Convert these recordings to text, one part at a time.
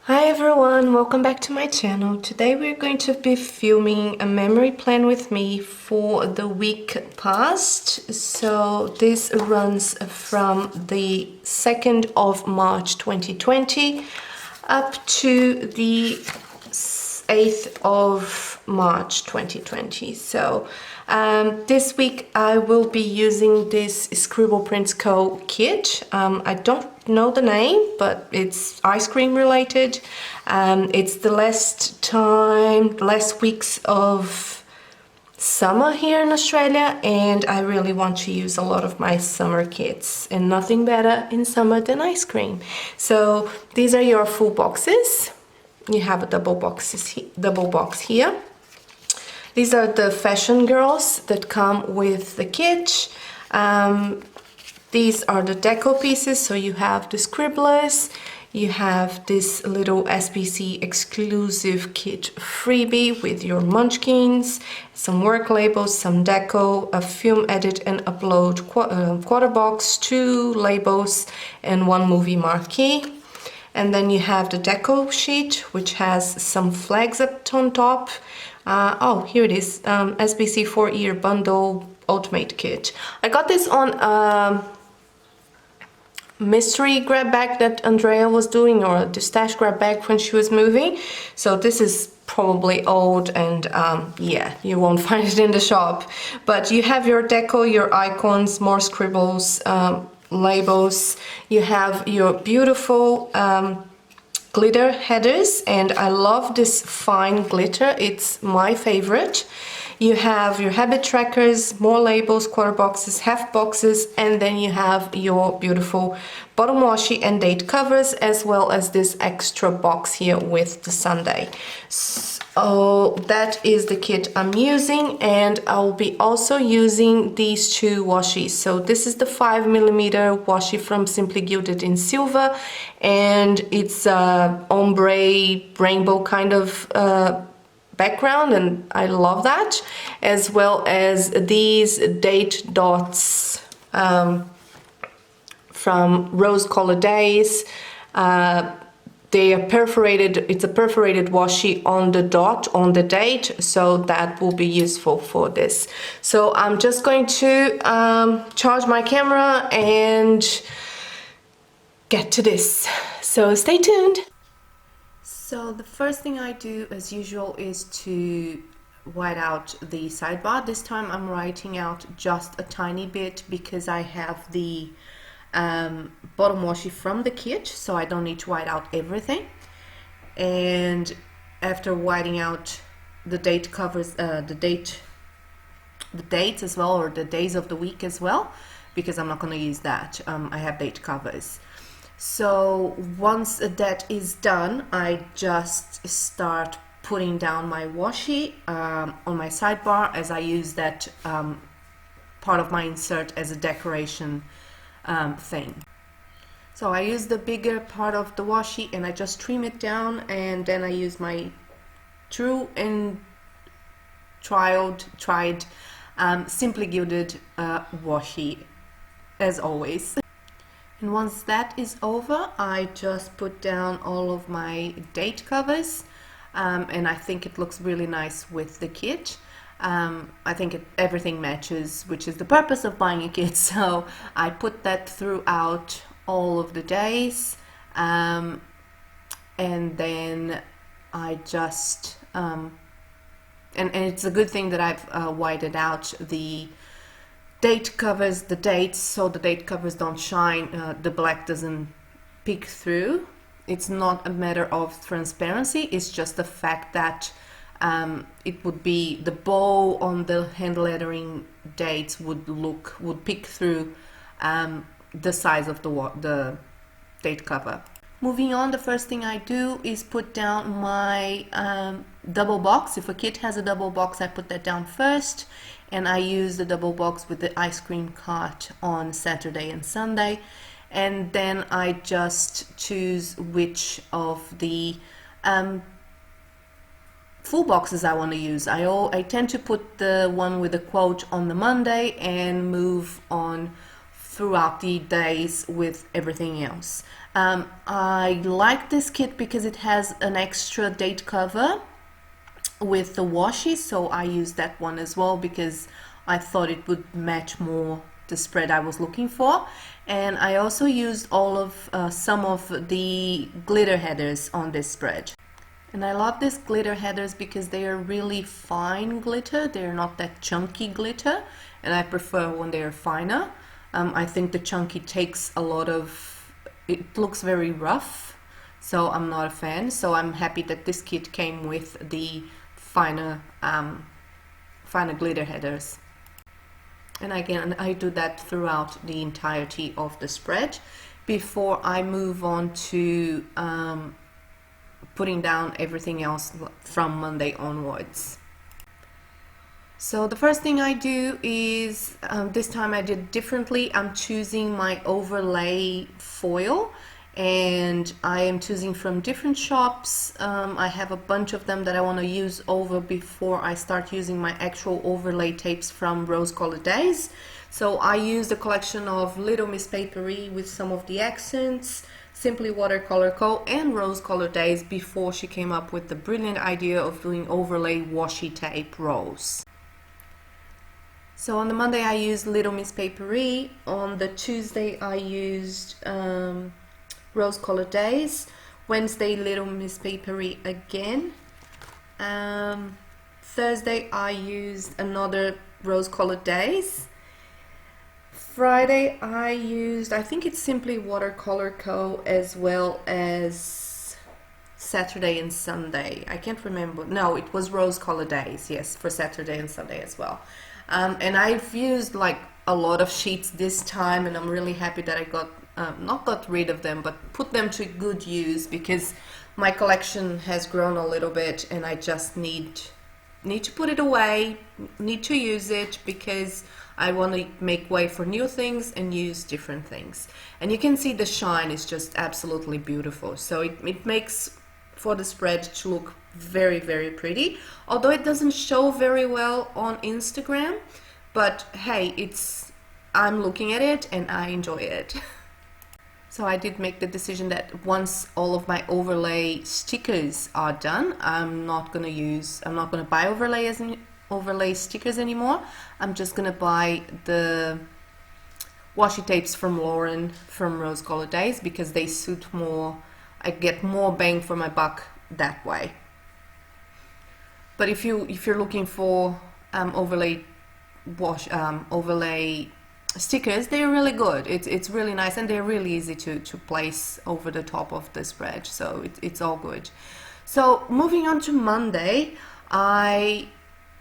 Hi everyone, welcome back to my channel. Today we're going to be filming a memory plan with me for the week past. So this runs from the 2nd of March 2020 up to the 8th of March 2020. So this week I will be using this Scribble Prints Co. kit. I don't know the name, but it's ice cream related. It's the last weeks of summer here in Australia, and I really want to use a lot of my summer kits, and nothing better in summer than ice cream. So these are your full boxes. You have a double box here. These are the fashion girls that come with the kit. These are the deco pieces, so you have the Scribbles, you have this little SPC exclusive kit freebie with your munchkins, some work labels, some deco, a film edit and upload quarter box, 2 labels and 1 movie marquee. And then you have the deco sheet, which has some flags up on top. Oh, here it is, SBC 4-year bundle ultimate kit. I got this on mystery grab bag that Andrea was doing, or the stash grab bag when she was moving. So this is probably old, and yeah, you won't find it in the shop. But you have your deco, your icons, more scribbles, labels. You have your beautiful glitter headers, and I love this fine glitter, it's my favorite. You have your habit trackers, more labels, quarter boxes, half boxes, and then you have your beautiful bottom washi and date covers, as well as this extra box here with the Sunday. So that is the kit I'm using, and I'll be also using these 2 washes. So this is the 5mm washi from Simply Gilded in silver, and it's a ombre rainbow kind of background, and I love that, as well as these date dots from Rose Colored Days. They are perforated, it's a perforated washi on the dot, on the date, so that will be useful for this. So I'm just going to charge my camera and get to this, so stay tuned. So the first thing I do, as usual, is to white out the sidebar. This time I'm writing out just a tiny bit because I have the bottom washi from the kit, so I don't need to white out everything. And after whiting out the date covers, the dates as well, or the days of the week as well, because I'm not going to use that. I have date covers. So once that is done, I just start putting down my washi on my sidebar, as I use that part of my insert as a decoration thing. So I use the bigger part of the washi and I just trim it down, and then I use my true and tried Simply Gilded washi, as always. And once that is over, I just put down all of my date covers, and I think it looks really nice with the kit. I think everything matches, which is the purpose of buying a kit. So I put that throughout all of the days, and then I just and it's a good thing that I've whited out the date covers, the dates, so the date covers don't shine, the black doesn't peek through. It's not a matter of transparency, it's just the fact that it would be the bow on the hand lettering dates would peek through the size of the date cover. Moving on, the first thing I do is put down my double box. If a kit has a double box, I put that down first, and I use the double box with the ice cream cart on Saturday and Sunday, and then I just choose which of the full boxes I want to use. I tend to put the one with the quote on the Monday and move on throughout the days with everything else. I like this kit because it has an extra date cover with the washi, so I used that one as well because I thought it would match more the spread I was looking for. And I also used some of the glitter headers on this spread. And I love these glitter headers because they are really fine glitter. They're not that chunky glitter, and I prefer when they're finer. I think the chunky takes a lot of, it looks very rough, so I'm not a fan. So I'm happy that this kit came with the finer glitter headers. And again, I do that throughout the entirety of the spread before I move on to putting down everything else from Monday onwards. So the first thing I do is, this time I did differently. I'm choosing my overlay foil, and I am choosing from different shops. I have a bunch of them that I want to use over before I start using my actual overlay tapes from Rose Colored Days. So I used a collection of Little Miss Papery with some of the accents, Simply Watercolor Co. and Rose Colored Days before she came up with the brilliant idea of doing overlay washi tape Rose. So on the Monday I used Little Miss Papery, on the Tuesday I used Rose Colored Days, Wednesday Little Miss Papery again, Thursday I used another Rose Colored Days, Friday I used, I think it's Simply Watercolor Co. as well as Saturday and Sunday. I can't remember. No, it was Rose Colored Days, yes, for Saturday and Sunday as well. And I've used like a lot of sheets this time, and I'm really happy that I got not got rid of them, but put them to good use, because my collection has grown a little bit and I just need to put it away, need to use it, because I want to make way for new things and use different things. And you can see the shine is just absolutely beautiful, so it makes for the spread to look very, very pretty, although it doesn't show very well on Instagram. But hey, I'm looking at it and I enjoy it. So I did make the decision that once all of my overlay stickers are done, I'm not gonna buy overlay stickers anymore. I'm just gonna buy the washi tapes from Lauren from Rose Colored Days, because they suit more. I get more bang for my buck that way. But if you're looking for overlay stickers, they're really good. It's really nice, and they're really easy to place over the top of the spread, so it's all good. So moving on to Monday, I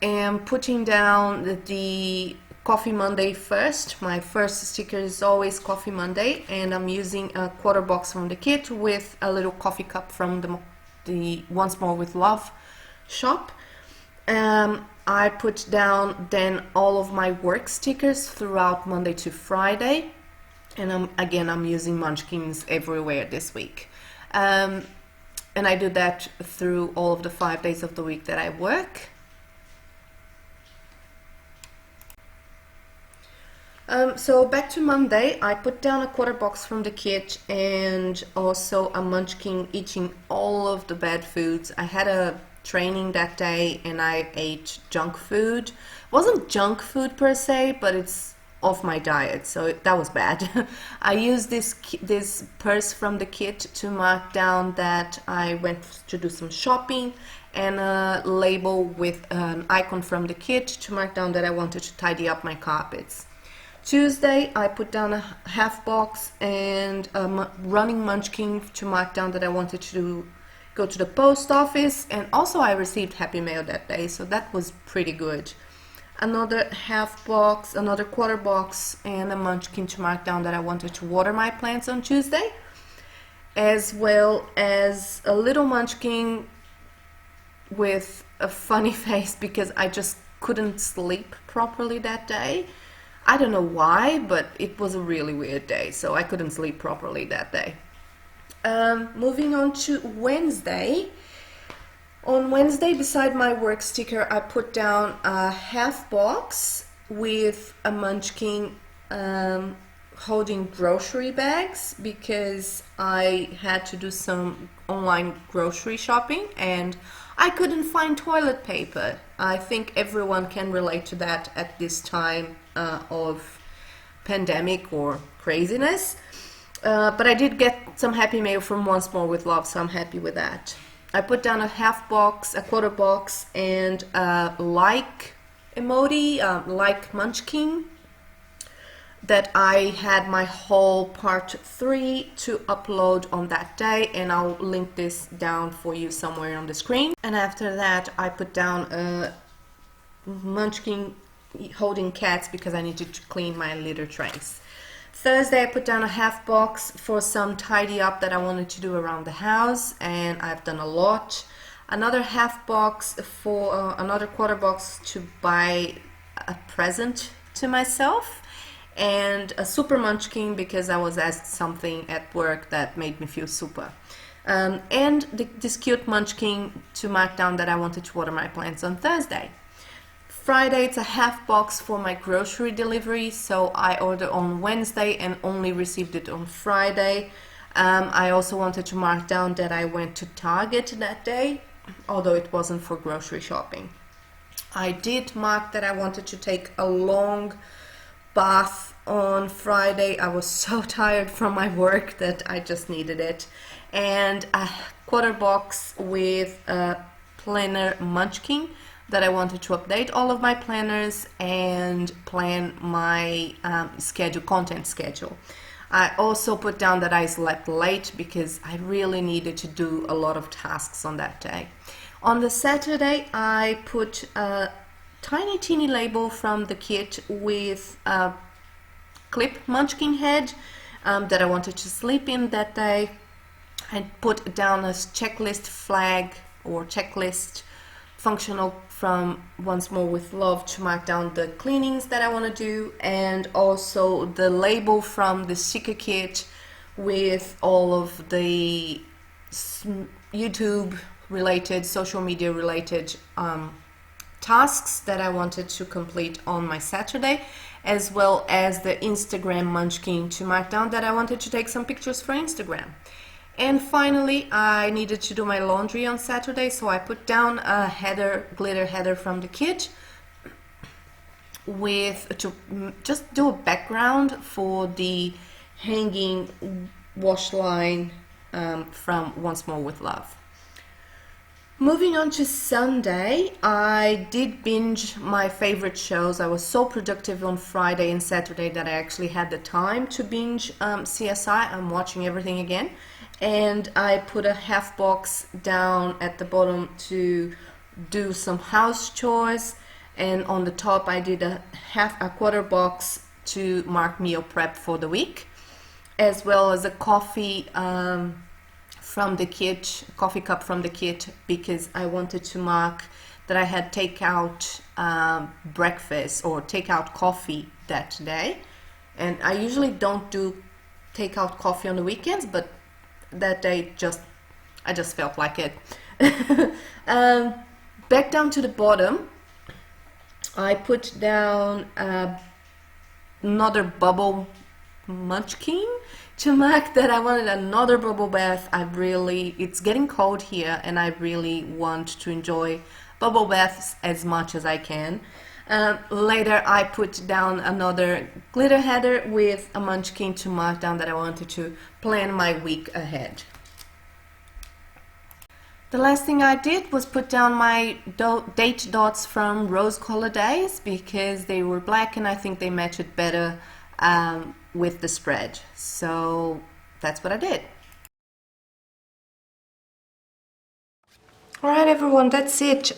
am putting down the Coffee Monday first. My first sticker is always Coffee Monday, and I'm using a quarter box from the kit with a little coffee cup from the Once More with Love shop. I put down then all of my work stickers throughout Monday to Friday, and I'm using munchkins everywhere this week. And I do that through all of the 5 days of the week that I work. So back to Monday, I put down a quarter box from the kit and also a munchkin eating all of the bad foods. I had a training that day and I ate junk food. It wasn't junk food per se, but it's off my diet, so that was bad. I used this purse from the kit to mark down that I went to do some shopping, and a label with an icon from the kit to mark down that I wanted to tidy up my carpets. Tuesday, I put down a half box and a running munchkin to mark down that I wanted to go to the post office, and also I received Happy Mail that day, so that was pretty good. Another half box, another quarter box, and a munchkin to mark down that I wanted to water my plants on Tuesday, as well as a little munchkin with a funny face because I just couldn't sleep properly that day. I don't know why, but it was a really weird day, so I couldn't sleep properly that day. Moving on to Wednesday. On Wednesday, beside my work sticker, I put down a half box with a munchkin holding grocery bags because I had to do some online grocery shopping and I couldn't find toilet paper. I think everyone can relate to that at this time of pandemic or craziness. But I did get some happy mail from Once More with Love, so I'm happy with that. I put down a half box, a quarter box, and a like emoji, like munchkin, that I had my whole part 3 to upload on that day, and I'll link this down for you somewhere on the screen. And after that I put down a munchkin holding cats because I needed to clean my litter trays. Thursday I put down a half box for some tidy up that I wanted to do around the house, and I've done a lot. Another half box for another quarter box to buy a present to myself, and a super munchkin because I was asked something at work that made me feel super. And this cute munchkin to mark down that I wanted to water my plants on Thursday. Friday it's a half box for my grocery delivery, so I ordered on Wednesday and only received it on Friday. I also wanted to mark down that I went to Target that day, although it wasn't for grocery shopping. I did mark that I wanted to take a long bath on Friday. I was so tired from my work that I just needed it. And a quarter box with a planner munchkin that I wanted to update all of my planners and plan my content schedule. I also put down that I slept late because I really needed to do a lot of tasks on that day. On the Saturday I put a tiny teeny label from the kit with a clip munchkin head that I wanted to sleep in that day. I put down a checklist flag or checklist functional from Once More with Love to mark down the cleanings that I want to do, and also the label from the sticker kit with all of the YouTube related, social media related tasks that I wanted to complete on my Saturday, as well as the Instagram munchkin to mark down that I wanted to take some pictures for Instagram. And finally, I needed to do my laundry on Saturday, so I put down a header, glitter header from the kit to just do a background for the hanging wash line from Once More with Love. Moving on to Sunday, I did binge my favorite shows. I was so productive on Friday and Saturday that I actually had the time to binge CSI. I'm watching everything again. And I put a half box down at the bottom to do some house chores, and on the top I did a quarter box to mark meal prep for the week, as well as a coffee from the kit, coffee cup from the kit, because I wanted to mark that I had takeout breakfast or takeout coffee that day. And I usually don't do takeout coffee on the weekends, but that day I just felt like it. Back down to the bottom, I put down another bubble munchkin to mark that I wanted another bubble bath. It's getting cold here and I really want to enjoy bubble baths as much as I can. Later I put down another glitter header with a munchkin to mark down that I wanted to plan my week ahead. The last thing I did was put down my date dots from Rose Color Days because they were black and I think they matched better with the spread. So that's what I did. Alright everyone, that's it.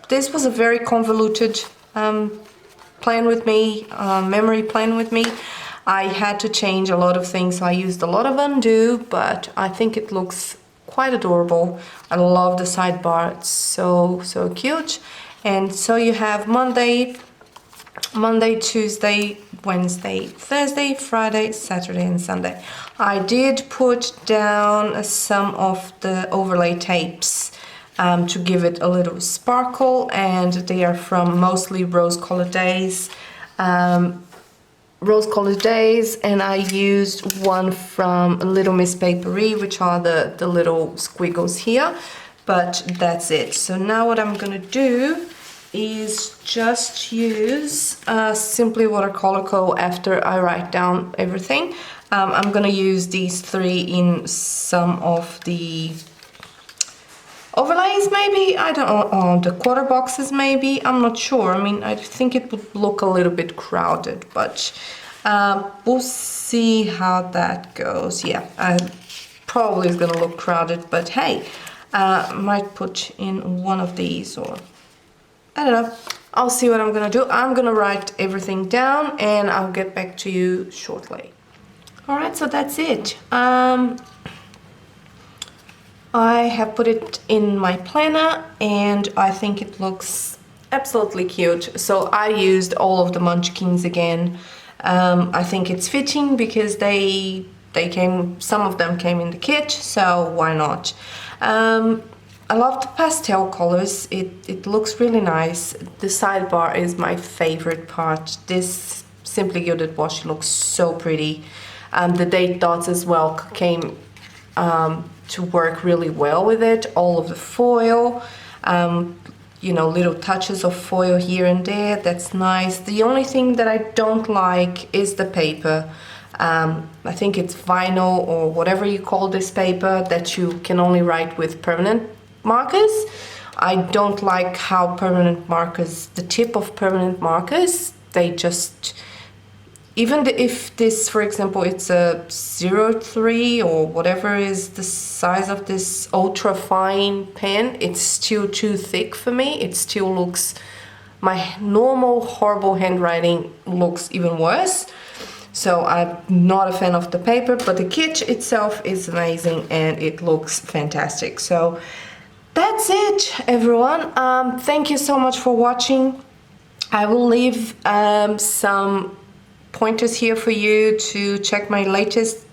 This was a very convoluted plan with me, memory plan with me. I had to change a lot of things, so I used a lot of undo, but I think it looks quite adorable. I love the sidebar, it's so cute. And so you have Monday, Tuesday, Wednesday, Thursday, Friday, Saturday and Sunday. I did put down some of the overlay tapes to give it a little sparkle, and they are from mostly Rose Color Days. rose-colored days, and I used one from Little Miss Papery, which are the little squiggles here, but that's it. So now what I'm gonna do is just use Simply Watercolor Co. after I write down everything. I'm gonna use these three in some of the overlays, maybe, I don't know, the quarter boxes maybe, I'm not sure. I mean, I think it would look a little bit crowded, but we'll see how that goes. Yeah, probably is gonna look crowded, but hey, might put in one of these, or I don't know. I'll see what I'm gonna do. I'm gonna write everything down and I'll get back to you shortly. All right, so that's it. I have put it in my planner and I think it looks absolutely cute. So I used all of the munchkins again. I think it's fitting because they came, some of them came in the kit, so why not? I love the pastel colors. It looks really nice. The sidebar is my favorite part. This Simply Gilded washi looks so pretty. The date dots as well came to work really well with it. All of the foil, you know, little touches of foil here and there, that's nice. The only thing that I don't like is the paper. I think it's vinyl or whatever you call this paper that you can only write with permanent markers. I don't like how permanent markers, the tip of permanent markers, they just, even if this, for example, it's a 0.3 or whatever is the size of this ultra fine pen, it's still too thick for me. It still looks, my normal horrible handwriting looks even worse. So I'm not a fan of the paper, but the kit itself is amazing and it looks fantastic. So that's it, everyone. Thank you so much for watching. I will leave some pointers here for you to check my latest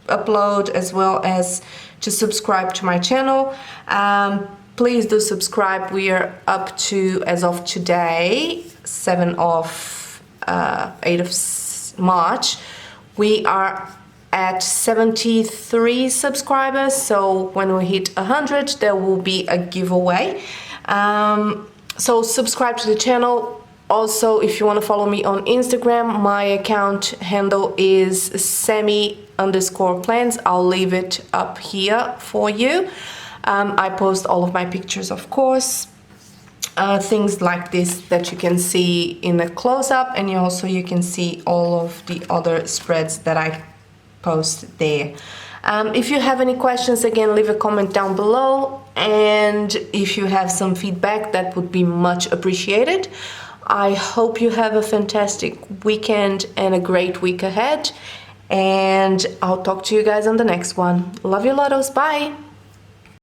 upload as well as to subscribe to my channel. Please do subscribe. We are up to, as of today, 8 of March, we are at 73 subscribers, so when we hit 100 there will be a giveaway. So subscribe to the channel. Also, if you want to follow me on Instagram, my account handle is Sammie_plans. I'll leave it up here for you. I post all of my pictures, of course, things like this that you can see in a close-up, and you can see all of the other spreads that I post there. If you have any questions, again, leave a comment down below, and if you have some feedback, that would be much appreciated. I hope you have a fantastic weekend and a great week ahead, and I'll talk to you guys on the next one. Love you, lottles. Bye!